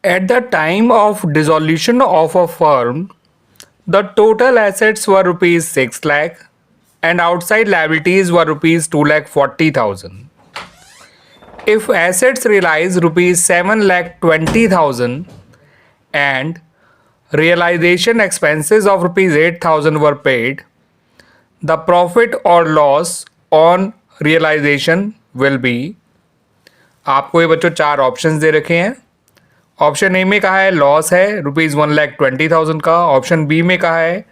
At the time of dissolution of a firm, the total assets were rupees 6 lakh and outside liabilities were rupees 2 lakh 40,000. If assets realize rupees 7 lakh 20,000 and realization expenses of rupees 8,000 were paid, the profit or loss on realization will be। आपको ये बच्चों चार options दे रखे हैं। Option A में कहा है loss है रुपीज़ 1,20,000 का, ऑप्शन बी में कहा है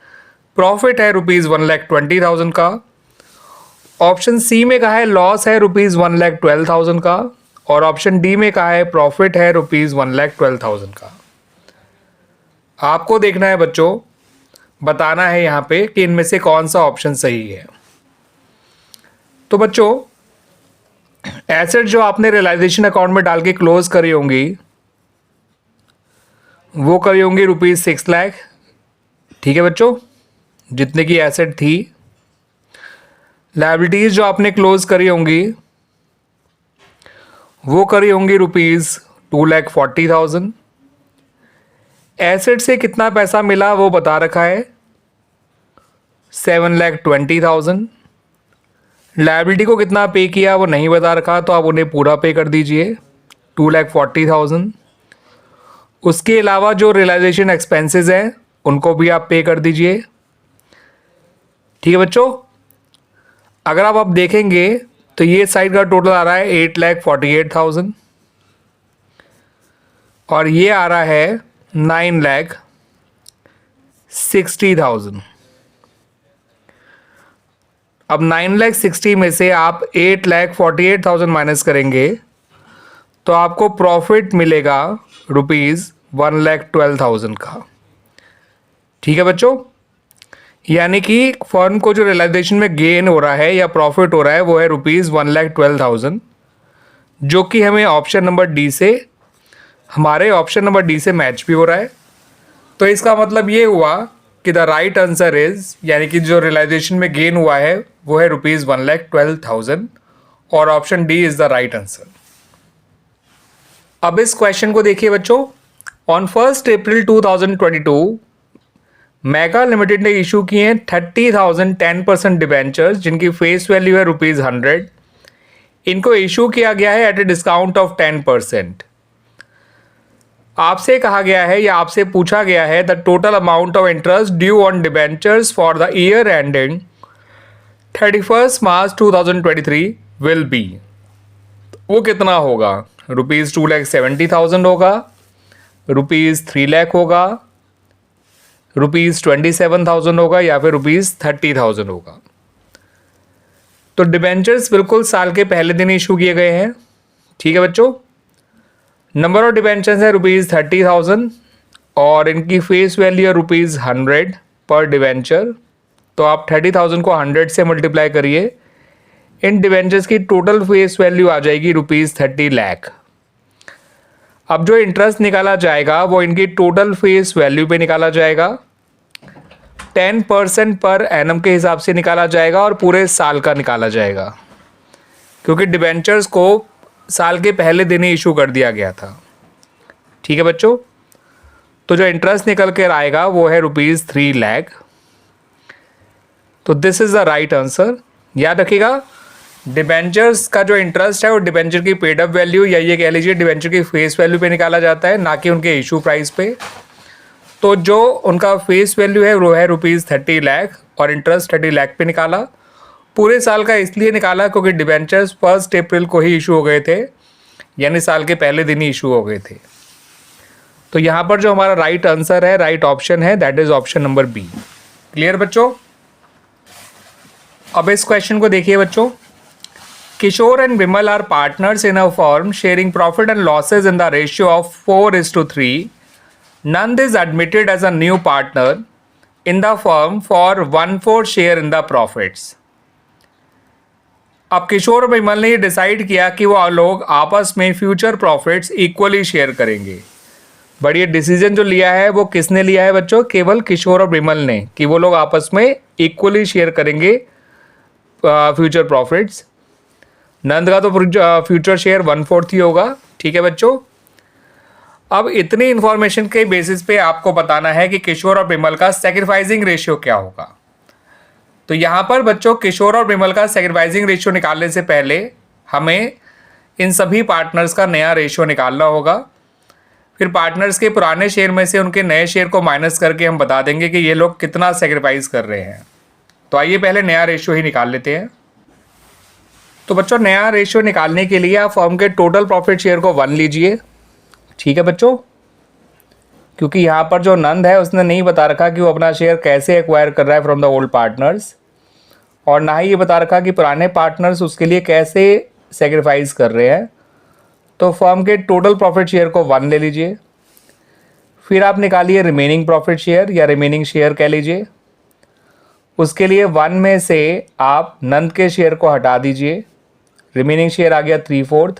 प्रॉफिट है रुपीज़ 1,20,000 का, ऑप्शन सी में कहा है लॉस है रुपीज़ 1,12,000 का और ऑप्शन डी में कहा है प्रॉफिट है रुपीज़ 1,12,000 का। आपको देखना है बच्चों, बताना है यहाँ पे कि इनमें से कौन सा ऑप्शन सही है। तो बच्चों एसेट जो आपने रियलाइजेशन अकाउंट में डाल के क्लोज करी होंगी वो करी होंगी रुपीज़ 6 लाख। ठीक है बच्चों, जितने की एसेट थी। लायबिलिटीज़ जो आपने क्लोज करी होंगी वो करी होंगी रुपीज़ 2,40,000। एसेट से कितना पैसा मिला वो बता रखा है 7,20,000। लायबिलिटी को कितना पे किया वो नहीं बता रखा, तो आप उन्हें पूरा पे कर दीजिए 2,40,000। उसके अलावा जो रियलाइजेशन एक्सपेंसेस हैं उनको भी आप पे कर दीजिए। ठीक है बच्चों, अगर आप अब देखेंगे तो ये साइड का टोटल आ रहा है 8,48,000 और ये आ रहा है 9,60,000। अब 9,60,000 में से आप 8,48,000 माइनस करेंगे तो आपको प्रॉफिट मिलेगा रुपीज़ 1,12,000 का। ठीक है बच्चों, यानी कि फर्म को जो रियलाइजेशन में गेन हो रहा है या प्रॉफिट हो रहा है वो है रुपीज़ 1,12,000, जो कि हमें ऑप्शन नंबर डी से हमारे ऑप्शन नंबर डी से मैच भी हो रहा है। तो इसका मतलब ये हुआ कि द राइट आंसर इज, यानी कि जो रियलाइजेशन में गेन हुआ है वो है रुपीज़ 1,12,000 और option D is the right answer. अब इस क्वेश्चन को देखिए बच्चों। ऑन 1 अप्रैल 2022 मेगा लिमिटेड ने इशू किए हैं 30,000 10% डिबेंचर्स जिनकी फेस वैल्यू है रुपीज़ 100। इनको इशू किया गया है एट ए डिस्काउंट ऑफ 10%। आपसे कहा गया है या आपसे पूछा गया है the total amount of interest due on debentures for the year ending 31 March 2023 will be. वो कितना होगा? रुपीज़ 2,70,000 होगा, रुपीज़ 3 लाख होगा, रुपीज़ 27,000 होगा या फिर रुपीज़ 30,000 होगा। तो डिबेंचर्स बिल्कुल साल के पहले दिन इशू किए गए हैं। ठीक है बच्चों, नंबर ऑफ डिबेंचर्स है रुपीज़ 30,000 और इनकी फेस वैल्यू है रुपीज़ 100 पर डिबेंचर। तो आप 30,000 को 100 से मल्टीप्लाई करिए, इन डिबेंचर्स की टोटल फेस वैल्यू आ जाएगी रुपीज़ 30 लाख। अब जो इंटरेस्ट निकाला जाएगा वो इनकी टोटल फेस वैल्यू पे निकाला जाएगा, 10% पर एनम के हिसाब से निकाला जाएगा और पूरे साल का निकाला जाएगा, क्योंकि डिबेंचर्स को साल के पहले दिन ही इशू कर दिया गया था। ठीक है बच्चों, तो जो इंटरेस्ट निकल कर आएगा वो है रुपीज़ 3 लाख। तो this is the right answer. याद रखिएगा, डिबेंचर्स का जो इंटरेस्ट है वो डिबेंचर की पेड अप वैल्यू या ये कह लीजिए डिबेंचर की फेस वैल्यू पे निकाला जाता है, ना कि उनके इशू प्राइस पे। तो जो उनका फेस वैल्यू है वो है रुपीज़ 30 लाख और इंटरेस्ट 30 लाख पे निकाला। पूरे साल का इसलिए निकाला क्योंकि डिबेंचर्स 1 अप्रैल को ही इशू हो गए थे, यानी साल के पहले दिन ही इशू हो गए थे। तो यहाँ पर जो हमारा राइट आंसर है, राइट ऑप्शन है, that is option number B. Clear बच्चों? अब इस क्वेश्चन को देखिए बच्चों। Kishore and Vimal are partners in a firm sharing profit and losses in the ratio of 4:3। Nand is admitted as a new partner in the firm for 1/4 share in the profits. अब किशोर और विमल ने decide किया कि वो लोग आपस में फ्यूचर प्रॉफिट्स इक्वली शेयर करेंगे। बट ये डिसीजन जो लिया है वो किसने लिया है बच्चों? केवल किशोर और विमल ने, कि वो लोग आपस में इक्वली शेयर करेंगे फ्यूचर प्रॉफिट्स। नंद का तो फ्यूचर शेयर 1/4 ही होगा। ठीक है बच्चों, अब इतनी इंफॉर्मेशन के बेसिस पे आपको बताना है कि किशोर और बिमल का सैक्रिफाइसिंग रेशियो क्या होगा। तो यहाँ पर बच्चों किशोर और बिमल का सैक्रिफाइसिंग रेशियो निकालने से पहले हमें इन सभी पार्टनर्स का नया रेशियो निकालना होगा। फिर पार्टनर्स के पुराने शेयर में से उनके नए शेयर को माइनस करके हम बता देंगे कि ये लोग कितना सैक्रिफाइस कर रहे हैं। तो आइए पहले नया रेशियो ही निकाल लेते हैं। तो बच्चों नया रेशियो निकालने के लिए आप फर्म के टोटल प्रॉफिट शेयर को 1 लीजिए। ठीक है बच्चों, क्योंकि यहाँ पर जो नंद है उसने नहीं बता रखा कि वो अपना शेयर कैसे एक्वायर कर रहा है फ्रॉम द ओल्ड पार्टनर्स, और ना ही ये बता रखा कि पुराने पार्टनर्स उसके लिए कैसे सेक्रीफाइस कर रहे हैं। तो फर्म के टोटल प्रॉफिट शेयर को 1 ले लीजिए। फिर आप निकालिए रिमेनिंग प्रॉफिट शेयर या रिमेनिंग शेयर कह लीजिए। उसके लिए 1 में से आप नंद के शेयर को हटा दीजिए, रिमेनिंग शेयर आ गया 3/4।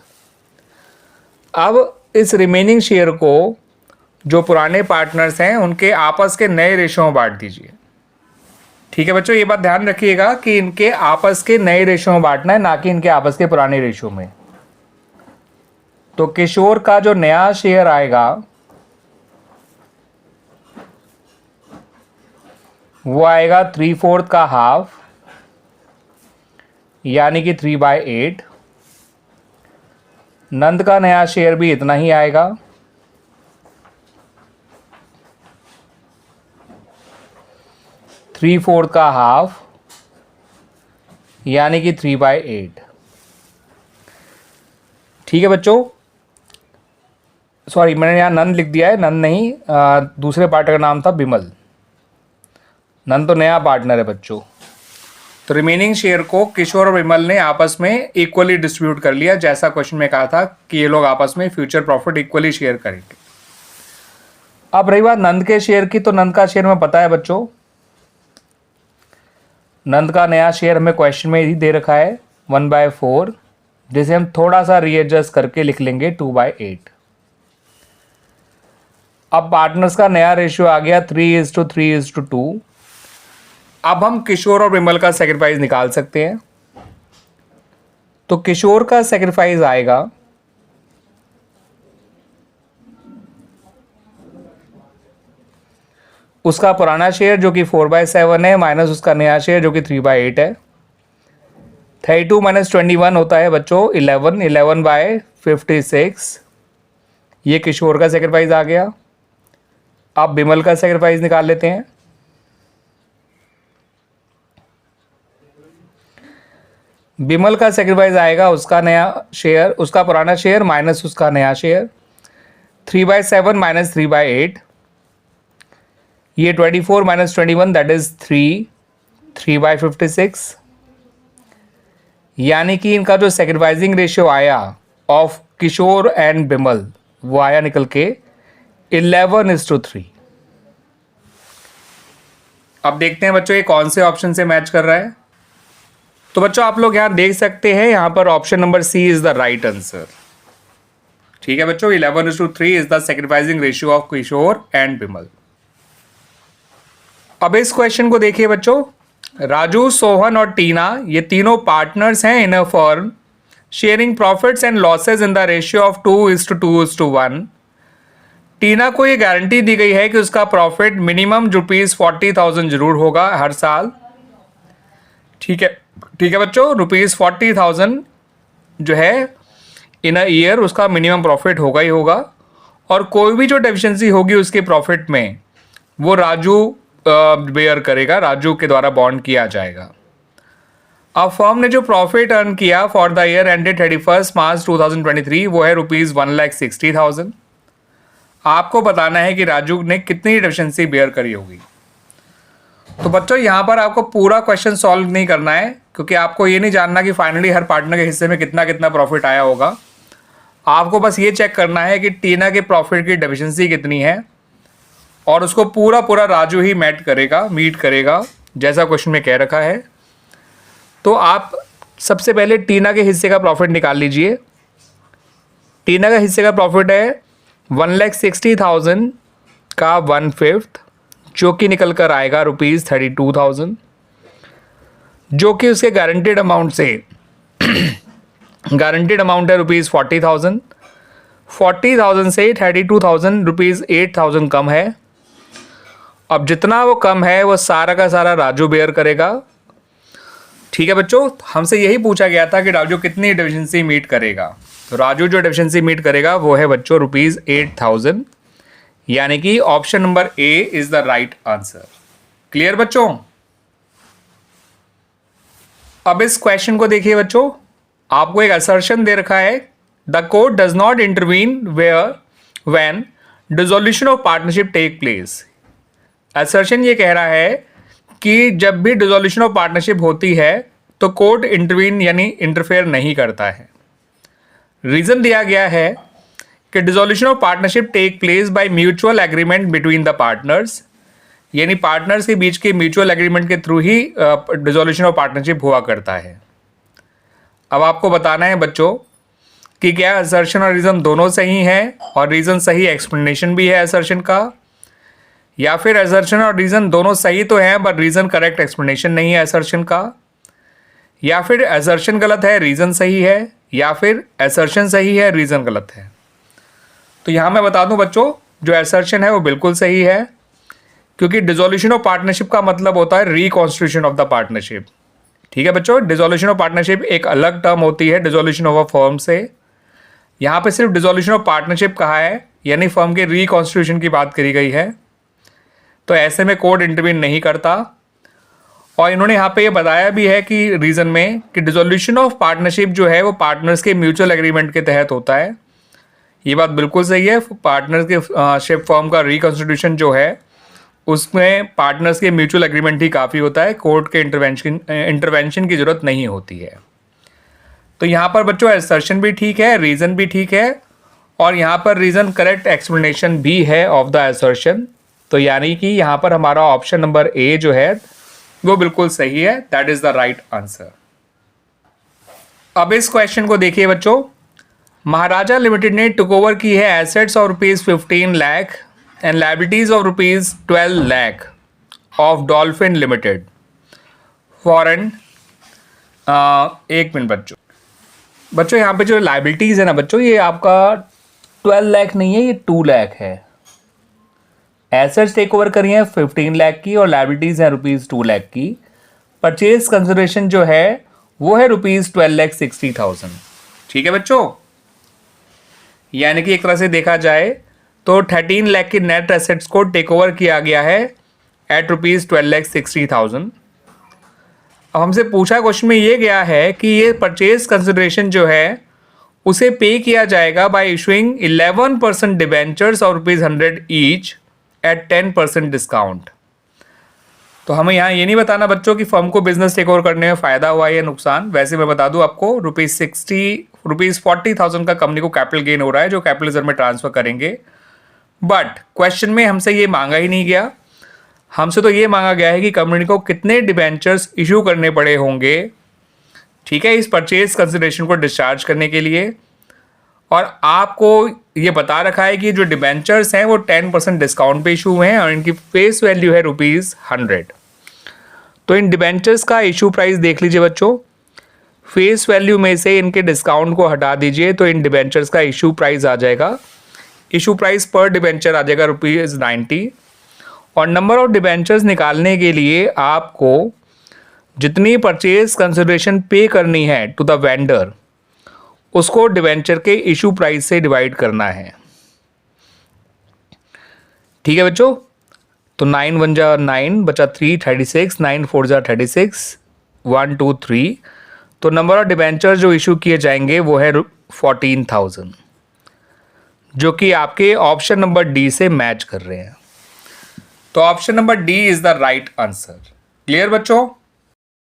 अब इस रिमेनिंग शेयर को जो पुराने पार्टनर्स हैं उनके आपस के नए रेशो में बांट दीजिए। ठीक है बच्चों, ये बात ध्यान रखिएगा कि इनके आपस के नए रेशो में बांटना है, ना कि इनके आपस के पुराने रेशो में। तो किशोर का जो नया शेयर आएगा वो आएगा 3/4 का हाफ, यानी कि 3/8। नंद का नया शेयर भी इतना ही आएगा, 3/4 का हाफ, यानी कि 3/8। ठीक है बच्चों, सॉरी मैंने यहाँ नंद लिख दिया है, नंद नहीं, दूसरे पार्टनर का नाम था बिमल। नंद तो नया पार्टनर है बच्चों। तो रिमेनिंग शेयर को किशोर और विमल ने आपस में इक्वली डिस्ट्रीब्यूट कर लिया, जैसा क्वेश्चन में कहा था कि ये लोग आपस में फ्यूचर प्रॉफिट इक्वली शेयर करेंगे। अब रही बात नंद के शेयर की, तो नंद का शेयर हमें पता है बच्चों। नंद का नया शेयर हमें क्वेश्चन में ही दे रखा है 1/4, जिसे हम थोड़ा सा रीएडजस्ट करके लिख लेंगे 2/8। अब पार्टनर्स का नया रेशियो आ गया 3:3:2। अब हम किशोर और विमल का सैक्रिफाइस निकाल सकते हैं। तो किशोर का सैक्रिफाइस आएगा उसका पुराना शेयर जो कि 4/7 है, माइनस उसका नया शेयर जो कि 3/8 है। 32 - 21 होता है बच्चों 11, 11/56। ये किशोर का सैक्रिफाइस आ गया। अब बिमल का सैक्रिफाइस निकाल लेते हैं। बिमल का सैक्रिफाइस आएगा उसका नया शेयर, उसका पुराना शेयर माइनस उसका नया शेयर, 3/7 - 3/8। ये 24 - 21 दैट इज 3/56। यानी कि इनका जो सैक्रिफाइसिंग रेशियो आया ऑफ किशोर एंड बिमल वो आया निकल के 11:3। अब देखते हैं बच्चों ये कौन से ऑप्शन से मैच कर रहा है। तो बच्चों आप लोग यहां देख सकते हैं, यहां पर option number C is the right answer. ठीक है बच्चों, 11:3 is the sacrificing ratio of Kishore and Bimal. अब इस क्वेश्चन को देखिए बच्चों, राजू, सोहन और टीना ये तीनों पार्टनर्स हैं in a firm sharing profits and losses in the ratio of 2:2:1। Tina को ये गारंटी दी गई है कि उसका प्रॉफिट मिनिमम ₹40,000 जरूर होगा हर साल। ठीक है बच्चों, ₹40,000 जो है इन अ ईयर उसका मिनिमम प्रॉफिट होगा ही होगा, और कोई भी जो डेफिशिएंसी होगी उसके प्रॉफिट में वो राजू बेयर करेगा, राजू के द्वारा बॉन्ड किया जाएगा। अब फर्म ने जो प्रॉफिट अर्न किया फॉर द ईयर एंडेड 31 मार्च 2023 वो है ₹1,60,000। आपको बताना है कि राजू ने कितनी डेफिशिएंसी बेयर करी होगी। तो बच्चों यहाँ पर आपको पूरा क्वेश्चन सॉल्व नहीं करना है, क्योंकि आपको ये नहीं जानना कि फाइनली हर पार्टनर के हिस्से में कितना कितना प्रॉफिट आया होगा। आपको बस ये चेक करना है कि टीना के प्रॉफिट की डेफिशिएंसी कितनी है, और उसको पूरा पूरा राजू ही मीट करेगा जैसा क्वेश्चन में कह रखा है। तो आप सबसे पहले टीना के हिस्से का प्रॉफिट निकाल लीजिए। टीना का हिस्से का प्रॉफिट है 1,60,000 का 1/5, जो कि निकल कर आएगा ₹32,000, जो कि उसके गारंटेड अमाउंट है ₹40,000। 40,000 से 32,000 रुपीज़ 8,000 कम है। अब जितना वो कम है वो सारा का सारा राजू बेयर करेगा। ठीक है बच्चों, हमसे यही पूछा गया था कि राजू कितनी डेफिशिएंसी मीट करेगा। तो राजू जो डेफिशिएंसी मीट करेगा वो है बच्चों रुपीज़ 8,000, यानी कि option number A is the right answer. Clear बच्चों? अब इस क्वेश्चन को देखिए बच्चों, आपको एक असर्शन दे रखा है, the court does not intervene where when dissolution of partnership take place. Assertion ये कह रहा है कि जब भी डिसोल्यूशन ऑफ पार्टनरशिप होती है तो कोर्ट इंटरवीन यानी इंटरफेयर नहीं करता है। रीजन दिया गया है कि dissolution of partnership take place by mutual agreement between the partners, यानी पार्टनर्स के बीच के म्यूचुअल एग्रीमेंट के थ्रू ही डिसोल्यूशन ऑफ पार्टनरशिप हुआ करता है। अब आपको बताना है बच्चों कि क्या असर्शन और रीज़न दोनों सही हैं और रीज़न सही एक्सप्लेनेशन भी है असर्शन का, या फिर असर्शन और रीज़न दोनों सही तो हैं बट रीज़न करेक्ट एक्सप्लेनेशन नहीं है असर्शन का, या फिर असर्शन गलत है रीज़न सही है, या फिर असर्शन सही है रीज़न गलत है। तो यहाँ मैं बता दूं बच्चों, जो असर्शन है वो बिल्कुल सही है, क्योंकि डिसोल्यूशन ऑफ पार्टनरशिप का मतलब होता है रिकॉन्स्टिट्यूशन ऑफ द पार्टनरशिप। ठीक है बच्चों, डिसोल्यूशन ऑफ पार्टनरशिप एक अलग टर्म होती है डिसोल्यूशन ऑफ अ फर्म से। यहाँ पे सिर्फ डिसोल्यूशन ऑफ पार्टनरशिप कहा है, यानी फर्म के रिकॉन्स्टिट्यूशन की बात करी गई है। तो ऐसे में कोर्ट इंटरवीन नहीं करता। और इन्होंने यहाँ पे ये बताया भी है कि रीज़न में कि डिसोल्यूशन ऑफ पार्टनरशिप जो है वो पार्टनर्स के म्यूचुअल एग्रीमेंट के तहत होता है। ये बात बिल्कुल सही है। पार्टनर्स के शिप फर्म का रिकॉन्स्टिट्यूशन जो है उसमें पार्टनर्स के म्यूचुअल एग्रीमेंट ही काफ़ी होता है, कोर्ट के इंटरवेंशन की ज़रूरत नहीं होती है। तो यहाँ पर बच्चों असर्शन भी ठीक है, रीज़न भी ठीक है, और यहाँ पर रीज़न करेक्ट एक्सप्लेनेशन भी है ऑफ द असर्शन। तो यानी कि यहाँ पर हमारा ऑप्शन नंबर ए जो है वो बिल्कुल सही है, that is the right answer. अब इस क्वेश्चन को देखिए बच्चों, महाराजा लिमिटेड ने टुक ओवर की है assets of rupees 15 lakh and liabilities of rupees 12 lakh of dolphin limited foreign. एक मिनट बच्चों यहाँ पे जो लायबिलिटीज़ है ना बच्चों, ये आपका 12 लाख नहीं है, ये 2 लाख है। एसेट्स टेक ओवर करी है 15 लाख की और लायबिलिटीज है रुपीज़ 2 लाख की। परचेज कंसिडरेशन जो है वो है रुपीज़ 12,60,000। ठीक है बच्चों, यानी कि एक तरह से देखा जाए तो 13 लाख की नेट एसेट्स को टेक ओवर किया गया है एट रुपीज़ 12,60,000। अब हमसे पूछा क्वेश्चन में ये गया है कि ये परचेज कंसिडरेशन जो है उसे पे किया जाएगा बाय इशूइंग 11% डिबेंचर्स और रुपीज़ 100 ईच एट 10% डिस्काउंट। तो हमें यहाँ ये नहीं बताना बच्चों कि फर्म को बिजनेस टेक ओवर करने में फ़ायदा हुआ या नुकसान। वैसे मैं बता दूँ आपको, रुपीज़ 40,000 का कंपनी को कैपिटल गेन हो रहा है जो कैपिटल रिजर्व में ट्रांसफर करेंगे। बट क्वेश्चन में हमसे ये मांगा ही नहीं गया, हमसे तो ये मांगा गया है कि कंपनी को कितने डिबेंचर्स इशू करने पड़े होंगे, ठीक है, इस परचेज कंसिडरेशन को डिस्चार्ज करने के लिए। और आपको ये बता रखा है कि जो डिबेंचर्स हैं वो 10% डिस्काउंट पे इशू हुए हैं और इनकी फेस वैल्यू है रुपीज़ 100। तो इन डिबेंचर्स का इशू प्राइस देख लीजिए बच्चों, फेस वैल्यू में से इनके डिस्काउंट को हटा दीजिए तो इन डिबेंचर्स का इशू प्राइस आ जाएगा, इशू प्राइस पर डिबेंचर आ जाएगा रुपीज़ 90। और नंबर ऑफ डिबेंचर्स निकालने के लिए आपको जितनी परचेज कंसिडरेशन पे करनी है टू द वेंडर उसको डिबेंचर के इशू प्राइस से डिवाइड करना है। ठीक है बच्चों, तो 9 1 जा 9 बचा 3 36, 9 4 जा 36, 1 2 3। तो नंबर ऑफ डिबेंचर जो इशू किए जाएंगे वो है 14,000, जो कि आपके ऑप्शन नंबर डी से मैच कर रहे हैं। तो option number D is the right answer. Clear बच्चों?